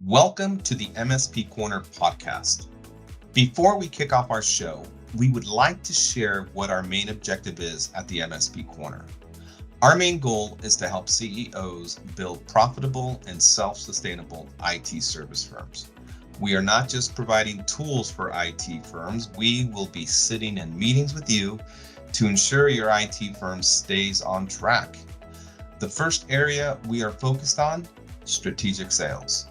Welcome to the MSP Corner podcast. Before we kick off our show, we would like to share what our main objective is at the MSP Corner. Our main goal is to help CEOs build profitable and self-sustainable IT service firms. We are not just providing tools for IT firms, we will be sitting in meetings with you to ensure your IT firm stays on track. The first area we are focused on, strategic sales.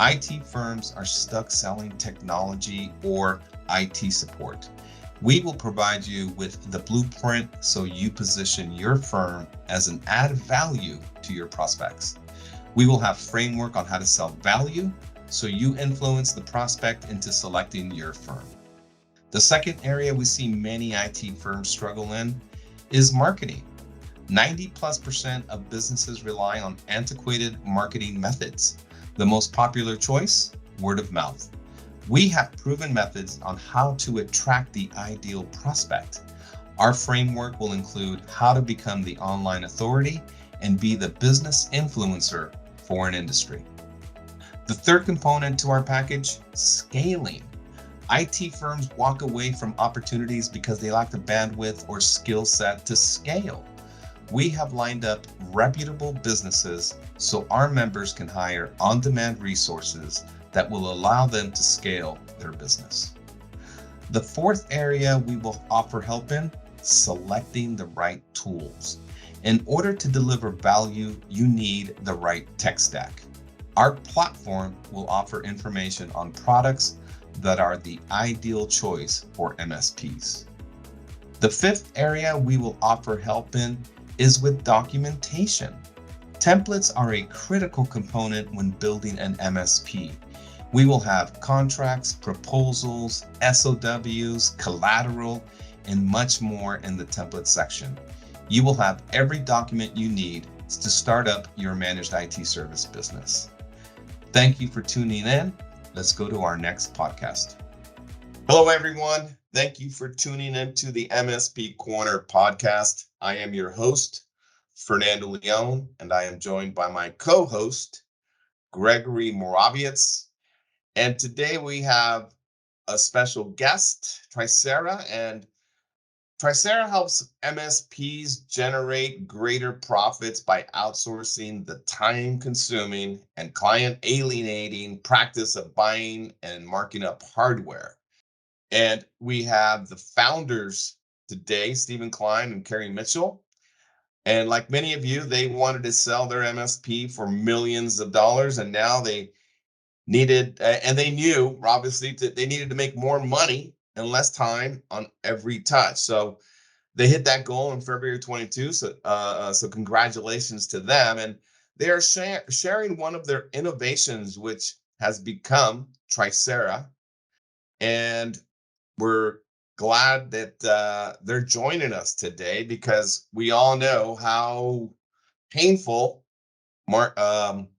IT firms are stuck selling technology or IT support. We will provide you with the blueprint so you position your firm as an added value to your prospects. We will have framework on how to sell value so you influence the prospect into selecting your firm. The second area we see many IT firms struggle in is marketing. 90+% of businesses rely on antiquated marketing methods. The most popular choice, word of mouth. We have proven methods on how to attract the ideal prospect. Our framework will include how to become the online authority and be the business influencer for an industry. The third component to our package, scaling. IT firms walk away from opportunities because they lack the bandwidth or skill set to scale. We have lined up reputable businesses so our members can hire on-demand resources that will allow them to scale their business. The fourth area we will offer help in, selecting the right tools. In order to deliver value, you need the right tech stack. Our platform will offer information on products that are the ideal choice for MSPs. The fifth area we will offer help in is with documentation. Templates are a critical component when building an MSP. We will have contracts, proposals, SOWs, collateral, and much more in the template section. You will have every document you need to start up your managed IT service business. Thank you for tuning in. Let's go to our next podcast. Hello, everyone. Thank you for tuning into the MSP Corner podcast. I am your host, Fernando Leon, and I am joined by my co-host, Gregory Moravietz. And today we have a special guest, Tricera, and Tricera helps MSPs generate greater profits by outsourcing the time-consuming and client-alienating practice of buying and marking up hardware. And we have the founders today, Stephen Klein and Kerry Mitchell. And like many of you, they wanted to sell their MSP for millions of dollars, and now they needed, and they knew, obviously, that they needed to make more money and less time on every touch. So they hit that goal in February 22. So congratulations to them. And they are sharing one of their innovations, which has become Tricera. And we're glad that they're joining us today because we all know how painful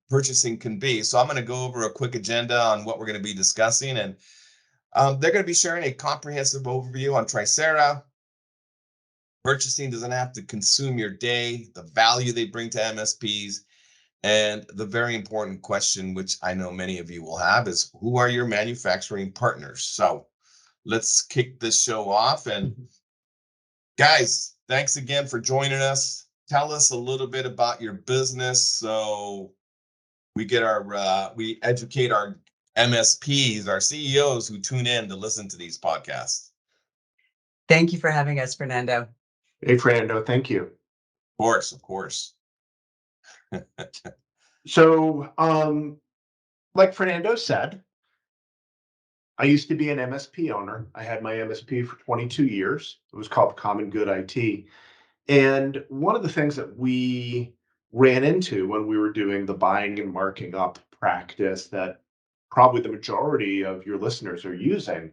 purchasing can be. So I'm going to go over a quick agenda on what we're going to be discussing. And they're going to be sharing a comprehensive overview on Tricera. Purchasing doesn't have to consume your day, the value they bring to MSPs, and the very important question, which I know many of you will have, is who are your manufacturing partners? So let's kick this show off. And guys, thanks again for joining us. Tell us a little bit about your business so we educate our MSPs, our CEOs who tune in to listen to these podcasts. Thank you for having us, Fernando. Hey, Fernando, thank you. Of course. So, like Fernando said, I used to be an MSP owner. I had my MSP for 22 years. It was called Common Good IT. And one of the things that we ran into when we were doing the buying and marking up practice that probably the majority of your listeners are using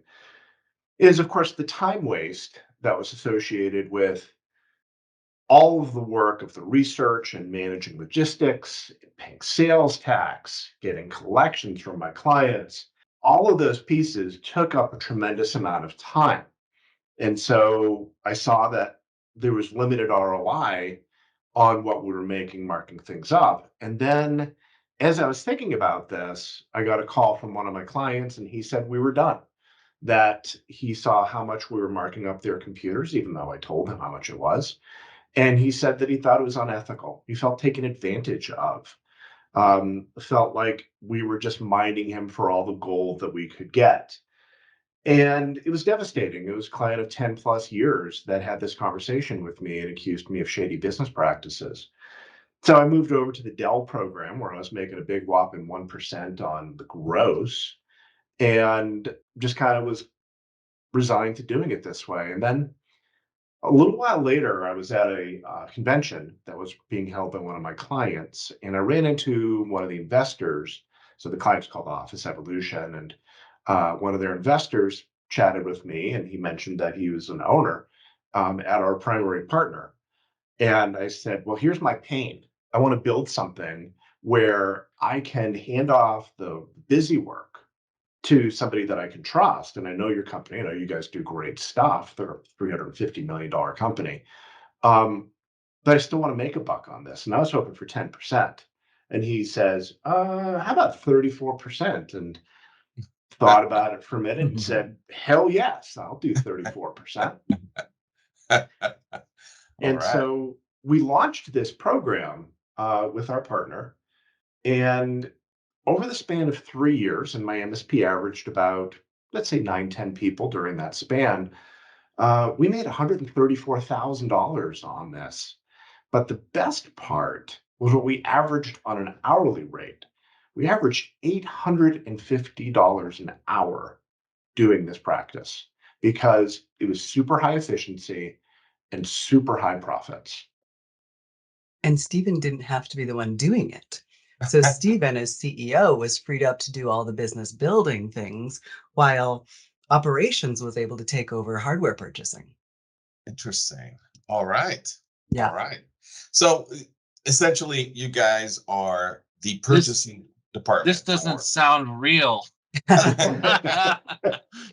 is, of course, the time waste that was associated with all of the work of the research and managing logistics, paying sales tax, getting collections from my clients. All of those pieces took up a tremendous amount of time. And so I saw that there was limited ROI on what we were making, marking things up. And then As I was thinking about this, I got a call from one of my clients, and he said we were done. That he saw how much we were marking up their computers, even though I told him how much it was. And he said that he thought it was unethical. He felt taken advantage of, felt like we were just mining him for all the gold that we could get. And it was devastating. It was a client of 10 plus years that had this conversation with me and accused me of shady business practices. So I moved over to the Dell program where I was making a big whopping 1% on the gross and just kind of was resigned to doing it this way. And then a little while later, I was at a convention that was being held by one of my clients, and I ran into one of the investors. So the client's called Office Evolution, and one of their investors chatted with me, and he mentioned that he was an owner at our primary partner. And I said, well, here's my pain. I want to build something where I can hand off the busy work to somebody that I can trust. And I know your company, I know you guys do great stuff. They're a $350 million company. Um, but I still want to make a buck on this. And I was hoping for 10%. And he says, how about 34%? And thought about it for a minute and said, hell yes, I'll do 34%. All And right. so we launched this program with our partner. And over the span of 3 years, and my MSP averaged about, let's say, 9, 10 people during that span, we made $134,000 on this. But the best part was what we averaged on an hourly rate. We averaged $850 an hour doing this practice because it was super high efficiency and super high profits. And Stephen didn't have to be the one doing it. So Stephen, as CEO, was freed up to do all the business building things while operations was able to take over hardware purchasing. Interesting. All right. All Yeah. right. So essentially, you guys are the This purchasing department. this doesn't sound real.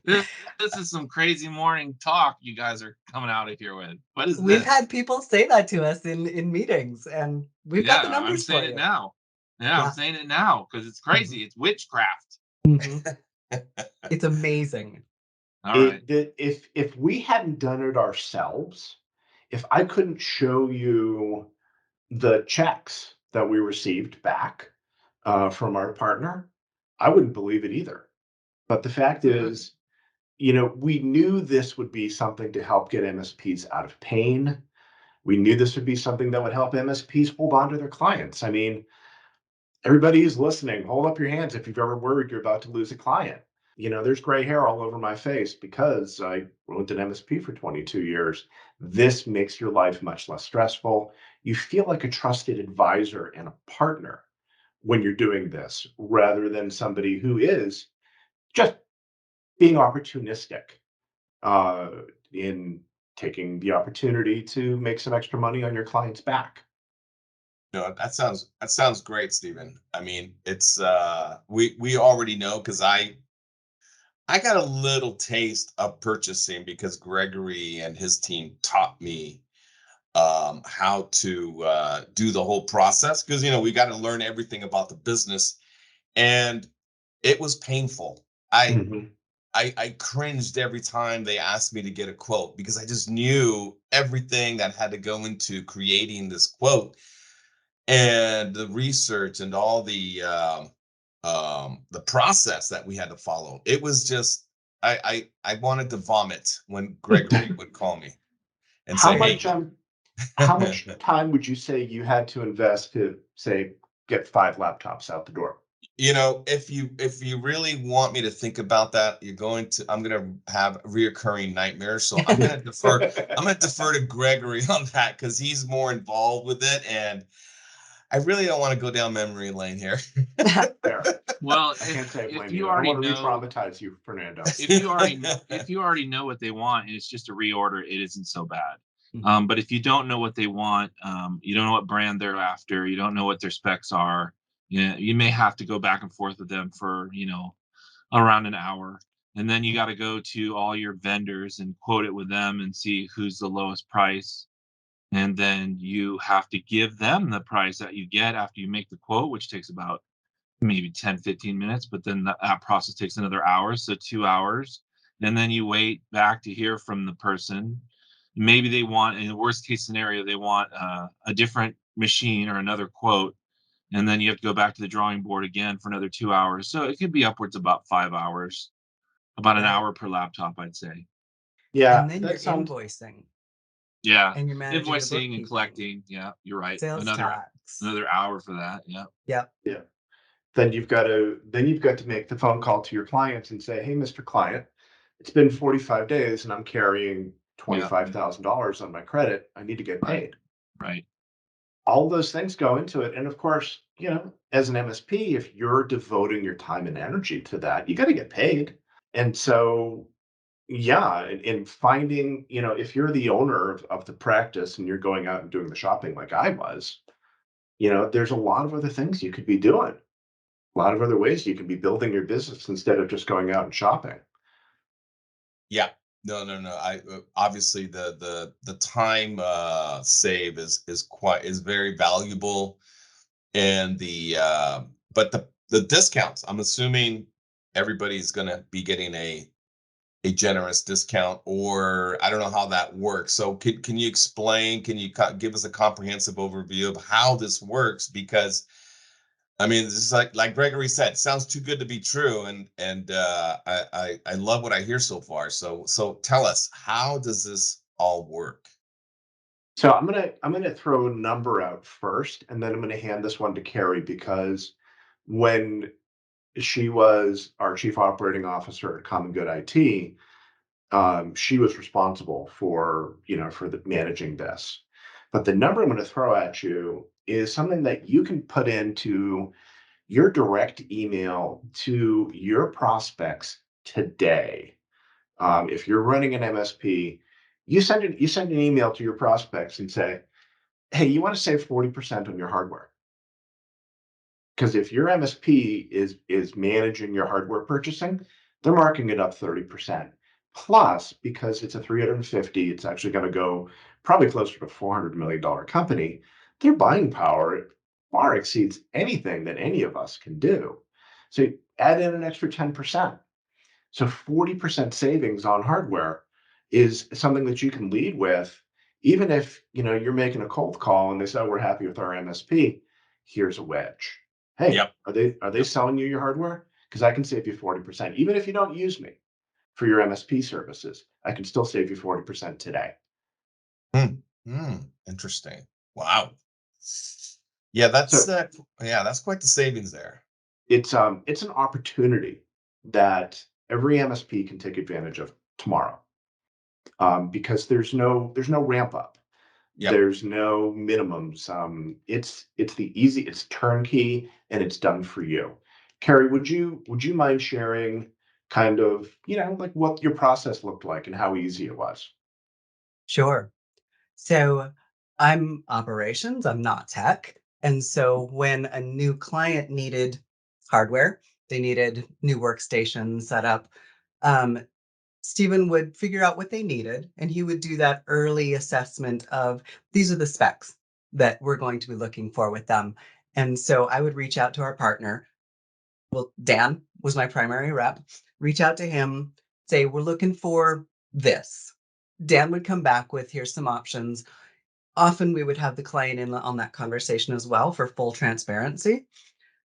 This this is some crazy morning talk you guys are coming out of here with. What is We've this? had people say that to us in meetings, and we've got the Yeah, I'm numbers for saying it you. now. Yeah, I'm Yeah. saying it now because it's crazy. It's witchcraft. Mhm. It's amazing. All right. If we hadn't done it ourselves, if I couldn't show you the checks that we received back from our partner, I wouldn't believe it either. But the fact Good. is, we knew this would be something to help get MSPs out of pain. We knew this would be something that would help MSPs hold on to their clients. I mean, everybody who's listening, hold up your hands if you've ever worried you're about to lose a client. There's gray hair all over my face because I owned an MSP for 22 years. This makes your life much less stressful. You feel like a trusted advisor and a partner when you're doing this rather than somebody who is just being opportunistic uh, in taking the opportunity to make some extra money on your client's back. No, that sounds great, Stephen. I mean, it's we already know because I got a little taste of purchasing because Gregory and his team taught me how to do the whole process because we got to learn everything about the business, and it was painful. I Mhm. I cringed every time they asked me to get a quote because I just knew everything that had to go into creating this quote and the research and all the process that we had to follow. It was just I wanted to vomit when Gregory would call me and How say, "Hey, much how much time would you say you had to invest to say get 5 laptops out the door? if you really want me to think about that, I'm gonna have reoccurring nightmares. So I'm gonna defer to Gregory on that because he's more involved with it, and I really don't want to go down memory lane here. Fair. Well, I can't say I if blame you you. I don't already want to know re-traumatize you, Fernando. if you already know what they want and it's just a reorder, it isn't so bad. Mhm. But if you don't know what they want, you don't know what brand they're after, you don't know what their specs are, you may have to go back and forth with them for around an hour, and then you got to go to all your vendors and quote it with them and see who's the lowest price, and then you have to give them the price that you get after you make the quote, which takes about maybe 10, 15 minutes, but then that process takes another hour, so 2 hours. And then you wait back to hear from the person. Maybe they want, in the worst case scenario, they want a different machine or another quote. And then you have to go back to the drawing board again for another 2 hours. So it could be upwards about 5 hours, about an Right. hour per laptop, I'd say. Yeah, And then that you're sounds. invoicing Yeah. and you're managing the Invoicing and bookkeeping, collecting. Yeah, you're right. sales Another tax. another hour for that. Yeah. Yep. Yeah. Then you've got to make the phone call to your clients and say, "Hey, Mr. Client, it's been 45 days and I'm carrying Yeah. $25,000 on my credit. I need to get Right. paid." Right. All those things go into it. And of course, as an MSP, if you're devoting your time and energy to that, you got to get paid. And so, yeah, and finding, if you're the owner of the practice and you're going out and doing the shopping like I was, there's a lot of other things you could be doing, a lot of other ways you can be building your business instead of just going out and shopping. Yeah. No, no, no. I obviously the time save is very valuable, and but the discounts. I'm assuming everybody's going to be getting a generous discount, or I don't know how that works. So can you explain? Can you give us a comprehensive overview of how this works? Because I mean, this is like Gregory said, sounds too good to be true, and I love what I hear so far. So tell us, how does this all work? So I'm gonna throw a number out first, and then I'm gonna hand this one to Carrie because when she was our chief operating officer at Common Good IT, she was responsible for the managing this. But the number I'm going to throw at you is something that you can put into your direct email to your prospects today. If you're running an MSP, you send an email to your prospects and say, "Hey, you want to save 40% on your hardware?" Because if your MSP is managing your hardware purchasing, they're marking it up 30%. Plus, because it's a 350, it's actually going to go probably closer to $400 million company. Their buying power far exceeds anything that any of us can do. So add in an extra 10%. So 40% savings on hardware is something that you can lead with, even if you're making a cold call and they say, "Oh, we're happy with our MSP. Here's a wedge. Hey, Yep. are they selling you your hardware? Because I can save you 40%. Even if you don't use me for your MSP services, I can still save you 40% today." Hmm. Hmm. Interesting. Wow. Yeah, So that's quite the savings there. it's an opportunity that every MSP can take advantage of tomorrow, because there's no ramp up. Yep. There's no minimums. It's turnkey and it's done for you. Carrie, would you mind sharing kind of, like what your process looked like and how easy it was? Sure. So I'm operations, I'm not tech. And so when a new client needed hardware, they needed new workstations set up, um, Stephen would figure out what they needed and he would do that early assessment of these are the specs that we're going to be looking for with them. And so I would reach out to our partner. Well, Dan was my primary rep. Reach out to him, say, we're looking for this. Dan would come back with, here's some options. Often we would have the client in on that conversation as well for full transparency.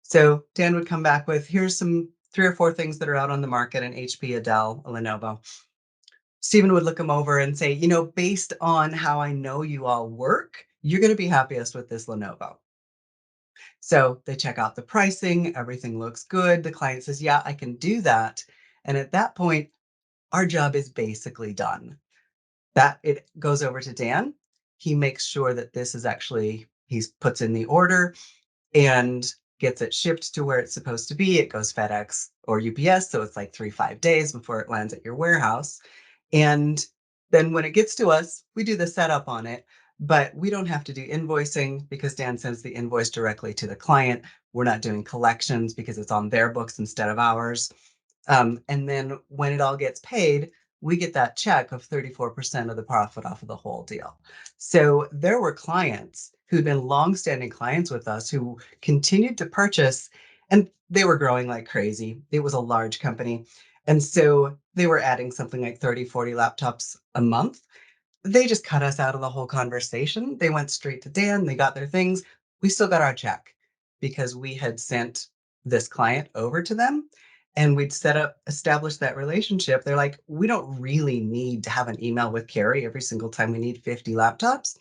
So Dan would come back with, here's some 3 or 4 things that are out on the market, an HP, a Dell, a Lenovo. Stephen would look them over and say, based on how I know you all work, you're going to be happiest with this Lenovo. So they check out the pricing, everything looks good. The client says, yeah, I can do that. And at that point, our job is basically done. That it goes over to Dan. He makes sure that this is actually, he puts in the order and gets it shipped to where it's supposed to be. It goes FedEx or UPS. So it's like 3, 5 days before it lands at your warehouse. And then when it gets to us, we do the setup on it, but we don't have to do invoicing because Dan sends the invoice directly to the client. We're not doing collections because it's on their books instead of ours. And then when it all gets paid, we get that check of 34% of the profit off of the whole deal. So there were clients who'd been longstanding clients with us who continued to purchase. And they were growing like crazy. It was a large company. And so they were adding something like 30, 40 laptops a month. They just cut us out of the whole conversation. They went straight to Dan. They got their things. We still got our check because we had sent this client over to them and we'd established that relationship. They're like, we don't really need to have an email with Carrie every single time we need 50 laptops.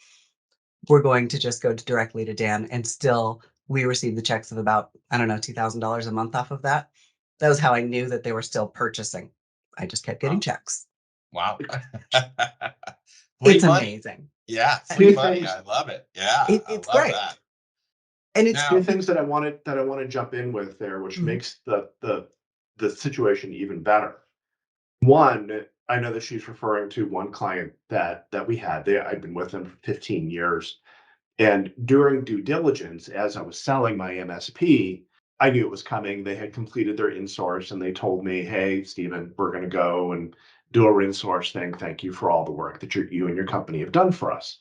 We're going to just go directly to Dan, and still we received the checks of about, I don't know, $2,000 a month off of that. That was how I knew that they were still purchasing. I just kept getting Wow. checks. Wow. Free It's money. amazing. Yeah, Uh, free Two money. things. I love it. Yeah, I It's love great. that. And it's Two Now, things that I want to jump in with there, which Mhm. makes the situation even better. One, I know that she's referring to one client that we had. I'd been with them for 15 years. And during due diligence, as I was selling my MSP, I knew it was coming. They had completed their insource and they told me, hey, Stephen, we're going to go and do a insource thing. Thank you for all the work that you and your company have done for us.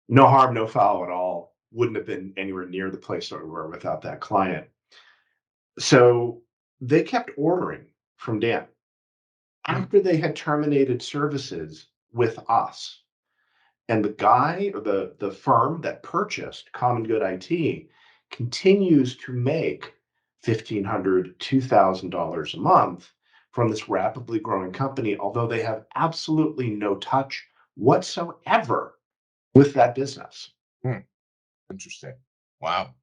No harm, no foul at all. Wouldn't have been anywhere near the place that we were without that client. So they kept ordering from Dan after they had terminated services with us. And the guy or the firm that purchased Common Good IT continues to make $1,500, $2,000 a month from this rapidly growing company, although they have absolutely no touch whatsoever with that business. interesting. Wow.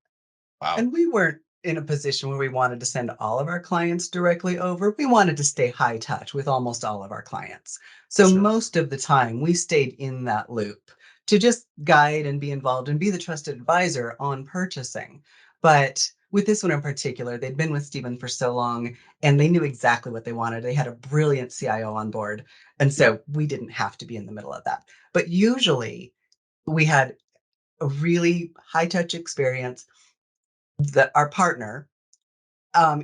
Wow. And we weren't in a position where we wanted to send all of our clients directly over. We wanted to stay high touch with almost all of our clients. So Sure. most of the time we stayed in that loop to just guide and be involved and be the trusted advisor on purchasing. But with this one in particular, they'd been with Stephen for so long and they knew exactly what they wanted. They had a brilliant CIO on board. And so we didn't have to be in the middle of that. But usually we had a really high touch experience. That our partner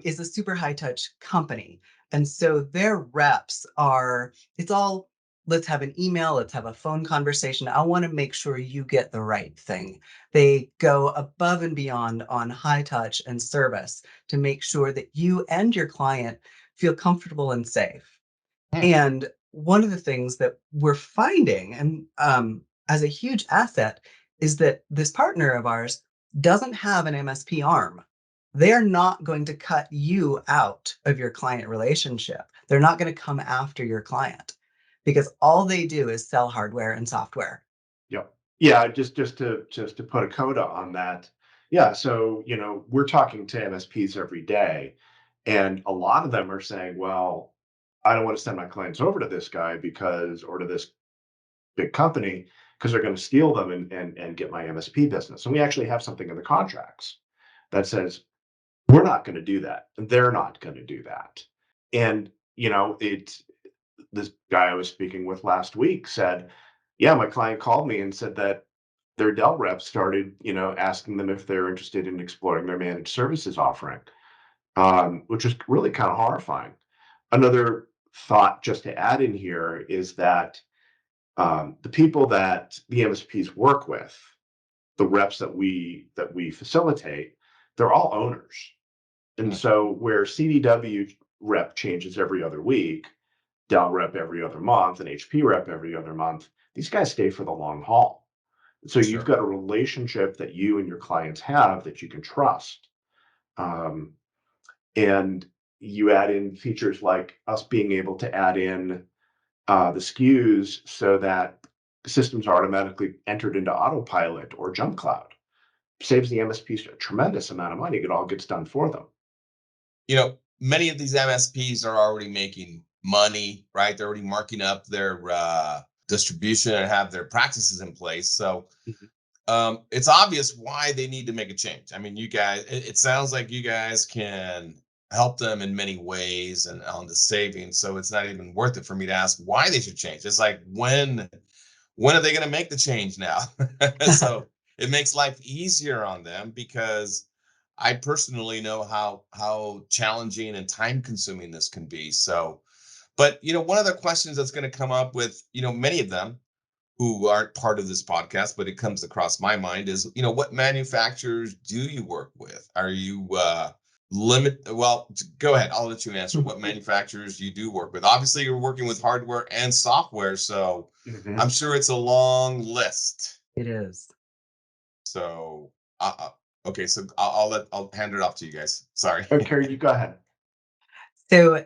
is a super high touch company. And so their reps are, it's all, let's have an email, let's have a phone conversation. I want to make sure you get the right thing. They go above and beyond on high touch and service to make sure that you and your client feel comfortable and safe. Hmm. And one of the things that we're finding, and as a huge asset, is that this partner of ours doesn't have an MSP arm. They're not going to cut you out of your client relationship. They're not going to come after your client because all they do is sell hardware and software. Yep. Yeah, just to put a coda on that. Yeah, so we're talking to MSPs every day, and a lot of them are saying, well, I don't want to send my clients over to this guy because or to this big company because they're going to steal them and get my MSP business. And we actually have something in the contracts that says we're not going to do that. And they're not going to do that. And it's this guy I was speaking with last week said, yeah, my client called me and said that their Dell rep started, asking them if they're interested in exploring their managed services offering, which is really kind of horrifying. Another thought just to add in here is that the people that the MSPs work with, the reps that we facilitate, they're all owners. And Hmm. so where CDW rep changes every other week, Dell rep every other month, and HP rep every other month, these guys stay for the long haul. So you've Sure. got a relationship that you and your clients have that you can trust. Um, and you add in features like us being able to add in the SKUs so that systems are automatically entered into autopilot or jump cloud. Saves the MSPs a tremendous amount of money. It all gets done for them. Many of these MSPs are already making money, right? They're already marking up their distribution and have their practices in place. So Mhm. it's obvious why they need to make a change. I mean, you guys, it sounds like you guys can help them in many ways and on the savings. So it's not even worth it for me to ask why they should change. It's like when are they going to make the change now? So it makes life easier on them because I personally know how challenging and time consuming this can be. So, but one of the questions that's going to come up with many of them who aren't part of this podcast, but it comes across my mind is what manufacturers do you work with? Are you Well, go ahead. I'll let you answer what manufacturers you do work with. Obviously, you're working with hardware and software, so I'm sure it's a long list. It is. So, okay, so I'll hand it off to you guys. Sorry. Carrie, you go ahead. So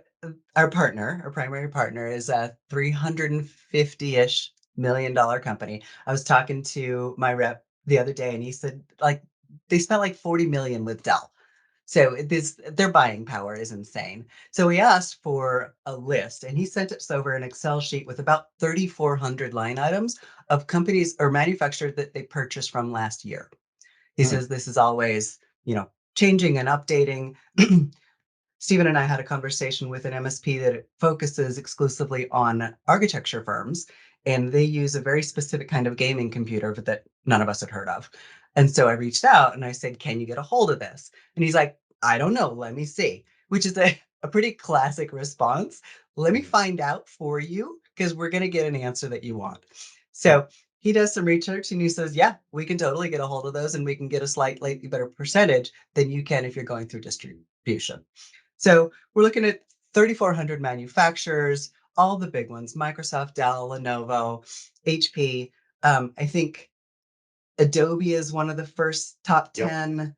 our primary partner, is a $350-ish million company. I was talking to my rep the other day, and he said like they spent like 40 million with Dell. So their buying power is insane. So we asked for a list, and he sent us over an Excel sheet with about 3,400 line items of companies or manufacturers that they purchased from last year. He says this is always, changing and updating. Stephen and I had a conversation with an MSP that focuses exclusively on architecture firms, and they use a very specific kind of gaming computer that none of us had heard of. And so I reached out and I said, "Can you get a hold of this?" And he's like, "I don't know. Let me see," which is a pretty classic response. Let me find out for you because we're going to get an answer that you want. So he does some research and he says, "Yeah, we can totally get a hold of those and we can get a slightly better percentage than you can if you're going through distribution." So we're looking at 3,400 manufacturers, all the big ones: Microsoft, Dell, Lenovo, HP. I think Adobe is one of the first top 10.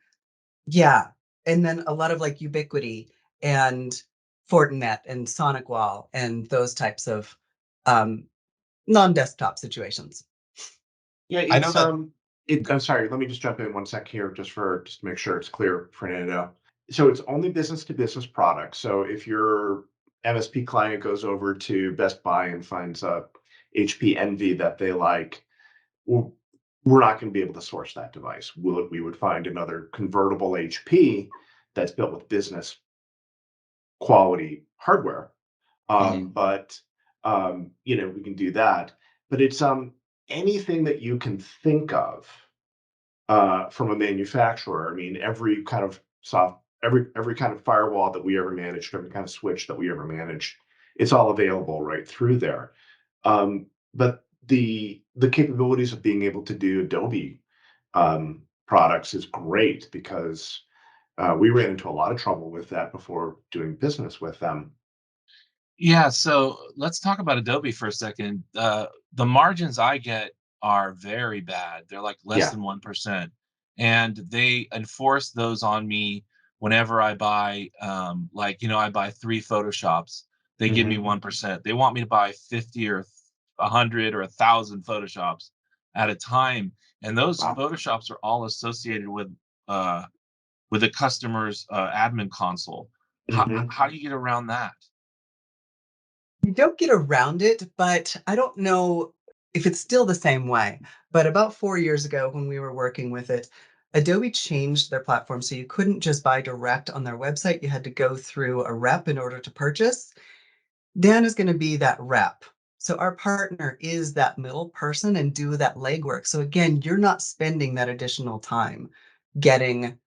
Yeah. And then a lot of like Ubiquity and Fortinet and SonicWall and those types of um, non-desktop situations. Yeah, I know it's that. I'm sorry, let me just jump in 1 sec here just to make sure it's clear, Fernando. So it's only business to business products. So if your MSP client goes over to Best Buy and finds a HP Envy that they like, well, we're not going to be able to source that device. We would find another convertible HP that's built with business quality hardware. But we can do that. But it's anything that you can think of from a manufacturer. I mean, every kind of firewall that we ever managed, every kind of switch that we ever managed, it's all available right through there. But the capabilities of being able to do Adobe products is great because we ran into a lot of trouble with that before doing business with them. Yeah, so let's talk about Adobe for a second. The margins I get are very bad. They're like less Yeah. than 1%. And they enforce those on me whenever I buy, I buy 3 Photoshops. They give me Mhm. 1%. They want me to buy 50 or 100 or 1,000 Photoshops at a time. And those Wow. Photoshops are all associated with the customer's admin console. Mhm. How do you get around that? You don't get around it, but I don't know if it's still the same way. But about 4 years ago, when we were working with it, Adobe changed their platform. So you couldn't just buy direct on their website. You had to go through a rep in order to purchase. Dan is going to be that rep. So our partner is that middle person and do that legwork. So again, you're not spending that additional time getting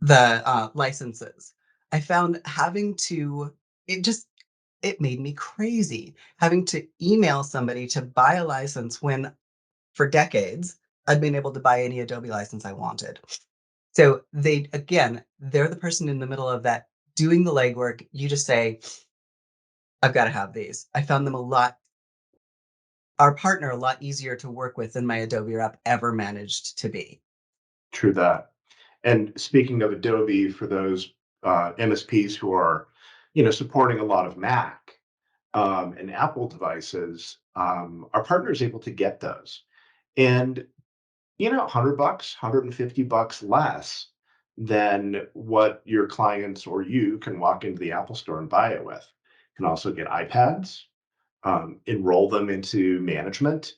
the licenses. I found it just it made me crazy having to email somebody to buy a license when for decades I'd been able to buy any Adobe license I wanted. So they're the person in the middle of that doing the legwork. You just say, "I've got to have these." I found them our partner, a lot easier to work with than my Adobe rep ever managed to be. True that. And speaking of Adobe, for those MSPs who are, supporting a lot of Mac and Apple devices, our partner is able to get those, and $100, $150 less than what your clients or you can walk into the Apple store and buy it with. You can also get iPads, enroll them into management,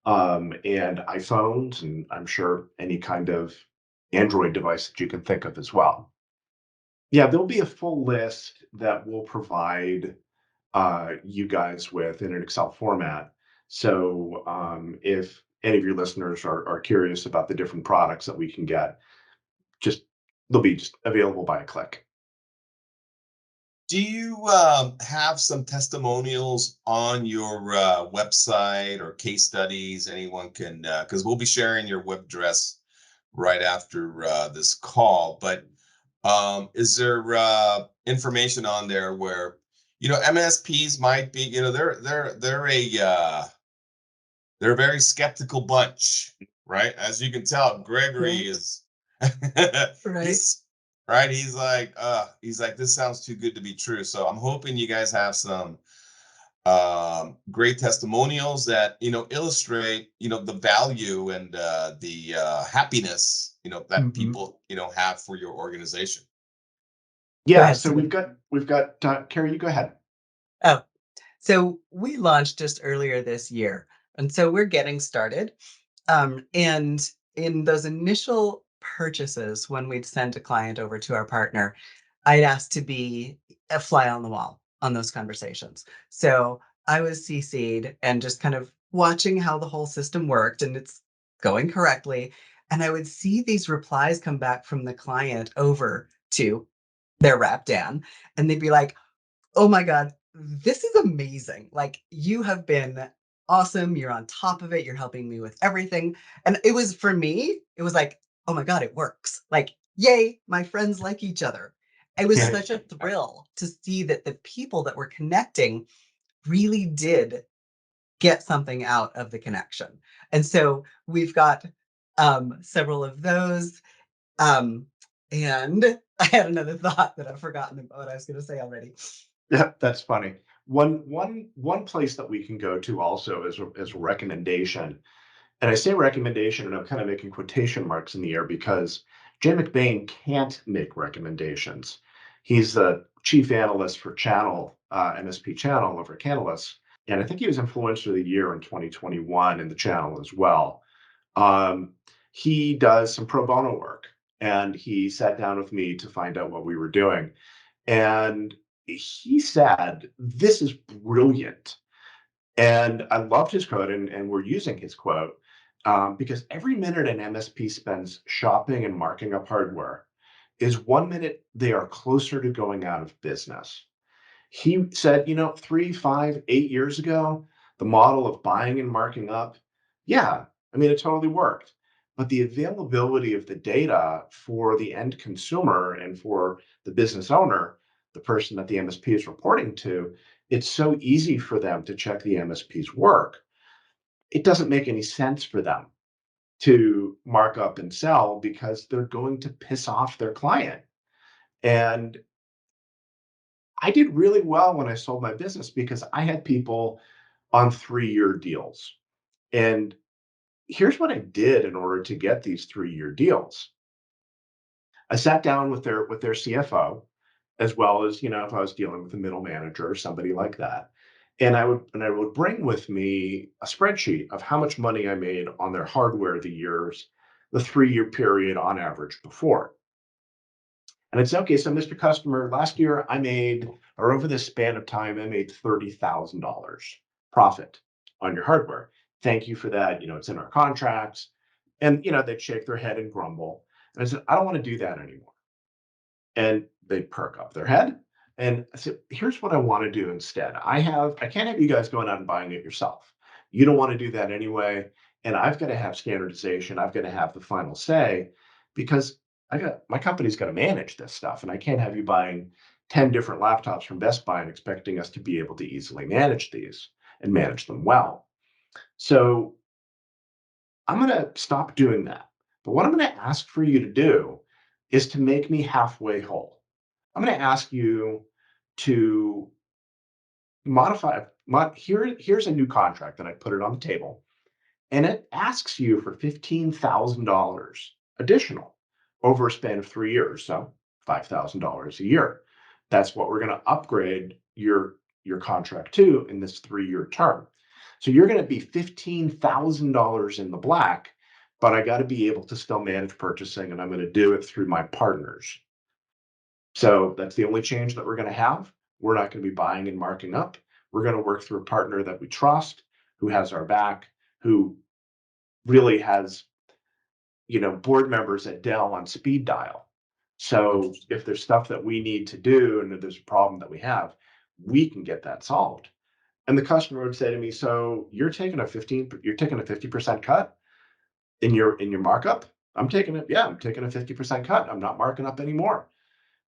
and iPhones, and I'm sure any kind of Android device that you can think of as well. Yeah, there'll be a full list that we'll provide you guys with in an Excel format. So if any of your listeners are curious about the different products that we can get, just they'll be just available by a click. Do you have some testimonials on your website or case studies? Anyone can, because we'll be sharing your web address right after this call. But Is there information on there where, MSPs might be, they're a very skeptical bunch, right? As you can tell, Gregory Right. is Right. he's right. He's like, this sounds too good to be true. So I'm hoping you guys have some great testimonials that illustrate the value and the happiness that Mhm. people have for your organization. Go Yeah, ahead, so Stephen. we've got Carrie, you go ahead. Oh, so we launched just earlier this year, and so we're getting started. And in those initial purchases, when we'd send a client over to our partner, I'd asked to be a fly on the wall on those conversations. So I was CC'd and just kind of watching how the whole system worked and it's going correctly. And I would see these replies come back from the client over to their rep, Dan, and they'd be like, oh my God, this is amazing. Like, you have been awesome. You're on top of it. You're helping me with everything. And it was for me, it was like, oh my God, it works. Like, yay, my friends like each other. It was Yeah. such a thrill to see that the people that were connecting really did get something out of the connection. And so we've got several of those. Um, and I had another thought that I've forgotten about what I was going to say already. Yeah, that's funny. One place that we can go to also is a recommendation. And I say recommendation, and I'm kind of making quotation marks in the air because Jay McBain can't make recommendations. He's the chief analyst for Channel, MSP Channel over at Canalys. And I think he was Influencer of the Year in 2021 in the channel as well. Um, he does some pro bono work, and he sat down with me to find out what we were doing. And he said, "This is brilliant." And I loved his quote, and we're using his quote because every minute an MSP spends shopping and marking up hardware is 1 minute they are closer to going out of business. He said, 3, 5, 8 years ago, the model of buying and marking up, yeah, I mean, it totally worked. But the availability of the data for the end consumer and for the business owner, the person that the MSP is reporting to, it's so easy for them to check the MSP's work. It doesn't make any sense for them to mark up and sell because they're going to piss off their client. And I did really well when I sold my business because I had people on 3-year deals. And here's what I did in order to get these 3-year deals. I sat down with their CFO, as well as, if I was dealing with a middle manager or somebody like that. And I would bring with me a spreadsheet of how much money I made on their hardware the 3-year period on average before. And I'd say, okay, so Mr. Customer, last year or over this span of time, I made $30,000 profit on your hardware. Thank you for that. It's in our contracts. And, they'd shake their head and grumble. And I said, I don't want to do that anymore. And they'd perk up their head. And I said, here's what I want to do instead. I can't have you guys going out and buying it yourself. You don't want to do that anyway. And I've got to have standardization. I've got to have the final say because my company's got to manage this stuff. And I can't have you buying 10 different laptops from Best Buy and expecting us to be able to easily manage these and manage them well. So I'm going to stop doing that. But what I'm going to ask for you to do is to make me halfway whole. I'm going to ask you to here's a new contract that I put it on the table, and it asks you for $15,000 additional over a span of 3 years, so $5,000 a year. That's what we're going to upgrade your contract to in this 3-year term. So you're going to be $15,000 in the black, but I got to be able to still manage purchasing, and I'm going to do it through my partners. So that's the only change that we're going to have. We're not going to be buying and marking up. We're going to work through a partner that we trust, who has our back, who really has, board members at Dell on speed dial. So if there's stuff that we need to do and if there's a problem that we have, we can get that solved. And the customer would say to me, "So you're taking a 50% cut in your markup?" I'm taking a 50% cut. I'm not marking up anymore.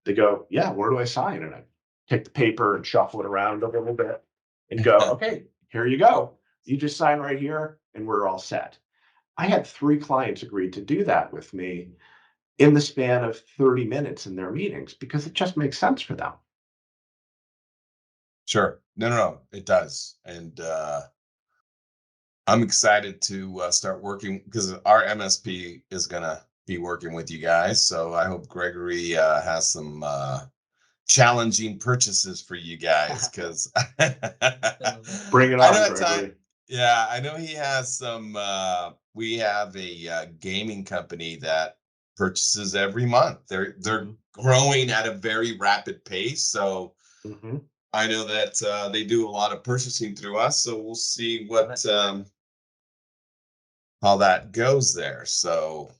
They go, yeah, where do I sign? And I take the paper and shuffle it around a little bit and go, okay, here you go. You just sign right here and we're all set. I had 3 clients agree to do that with me in the span of 30 minutes in their meetings because it just makes sense for them. Sure. No, it does. And I'm excited to start working because our MSP is going to be working with you guys. So I hope Gregory has some challenging purchases for you guys because Bring it I know on, at time. Gregory. Yeah, I know he has some. We have a gaming company that purchases every month. They're growing at a very rapid pace. So Mhm. I know that they do a lot of purchasing through us. So we'll see what how that goes there. So,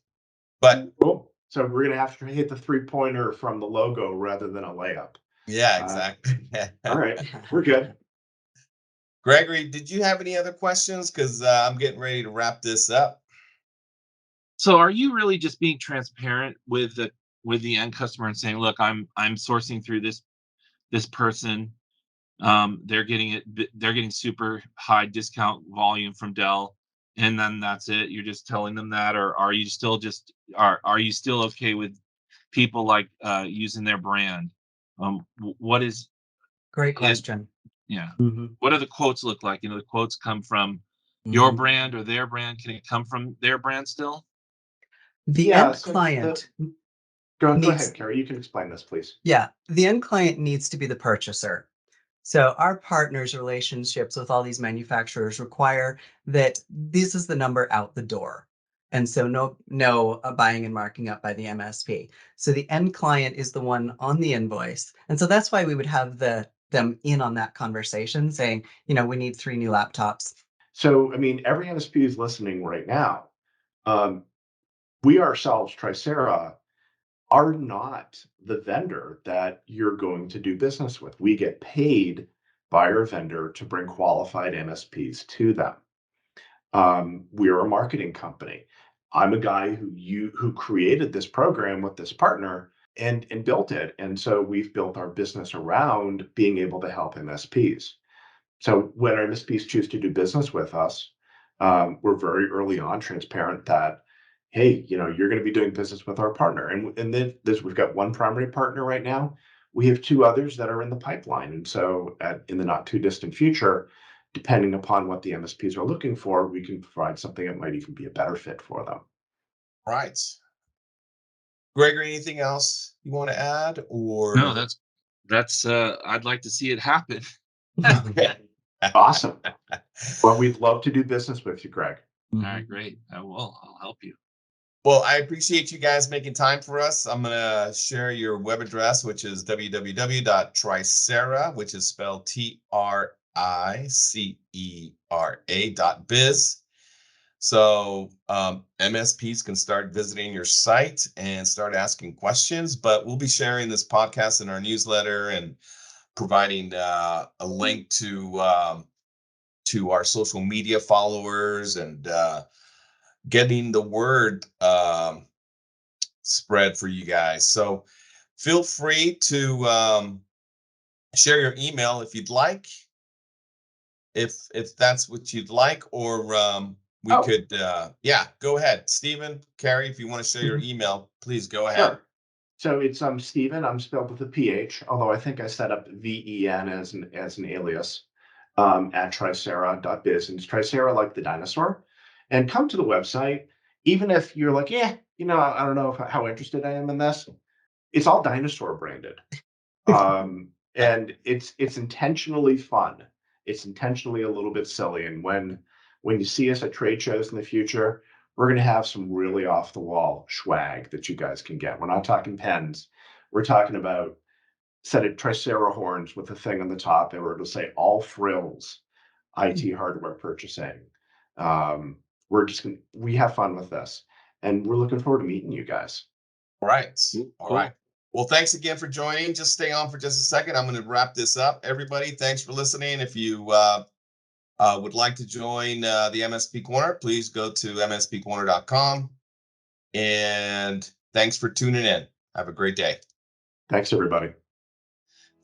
but Cool. So we're going to have to hit the 3-pointer from the logo rather than a layup. yeah, Uh, exactly. All right, we're good. Gregory, did you have any other questions? Because I'm getting ready to wrap this up. So are you really just being transparent with the end customer and saying, look, I'm sourcing through this person. They're getting super high discount volume from Dell, and then that's it. You're just telling them that, or are you still are you still okay with people like using their brand? What is Great it? question. Yeah. Mhm. What do the quotes look like? The quotes come from your Mhm. brand or their brand. Can it come from their brand still? The Yeah, end so client go needs ahead, Carrie. You can explain this, please. Yeah, the end client needs to be the purchaser. So our partners' relationships with all these manufacturers require that this is the number out the door. And so no buying and marking up by the MSP. So the end client is the one on the invoice. And so that's why we would have them in on that conversation saying, we need 3 new laptops. So, I mean, every MSP is listening right now. Um, we ourselves, Tricera, are not the vendor that you're going to do business with. We get paid by our vendor to bring qualified MSPs to them. We're a marketing company. I'm a guy who created this program with this partner and built it. And so we've built our business around being able to help MSPs. So when our MSPs choose to do business with us, we're very early on transparent that, hey, you're going to be doing business with our partner. And then we've got one primary partner right now. We have 2 others that are in the pipeline. And so in the not too distant future, depending upon what the MSPs are looking for, we can provide something that might even be a better fit for them. Right. Gregory, anything else you want to add No, or? that's I'd like to see it happen. Okay. Awesome. Well, we'd love to do business with you, Greg. All right, great. I will. I'll help you. Well, I appreciate you guys making time for us. I'm going to share your web address, which is www.tricera, which is spelled TRICERA.biz. So MSPs can start visiting your site and start asking questions, but we'll be sharing this podcast in our newsletter and providing a link to our social media followers and getting the word spread for you guys. So feel free to share your email if you'd like, if that's what you'd like, or we Oh, could go ahead, Stephen, Carrie, if you want to share your email, please go ahead. sure. So it's Stephen. I'm spelled with a PH, although I think I set up VEN as an alias at tricera.biz. And it's Tricera like the dinosaur. And come to the website, even if you're like, yeah, I don't know how interested I am in this. It's all dinosaur branded. And it's intentionally fun. It's intentionally a little bit silly. And when you see us at trade shows in the future, we're going to have some really off the wall swag that you guys can get. We're not talking pens. We're talking about set of Tricera horns with a thing on the top, and it'll say all frills, IT hardware purchasing. We have fun with this, and we're looking forward to meeting you guys. All right. All Cool. right. Well, thanks again for joining. Just stay on for just a second. I'm going to wrap this up. Everybody, thanks for listening. If you would like to join the MSP Corner, please go to mspcorner.com. And thanks for tuning in. Have a great day. Thanks, everybody.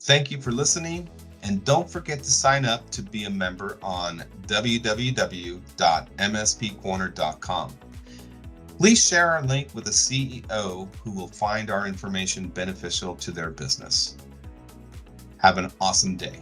Thank you for listening, and don't forget to sign up to be a member on www.mspcorner.com. Please share our link with a CEO who will find our information beneficial to their business. Have an awesome day.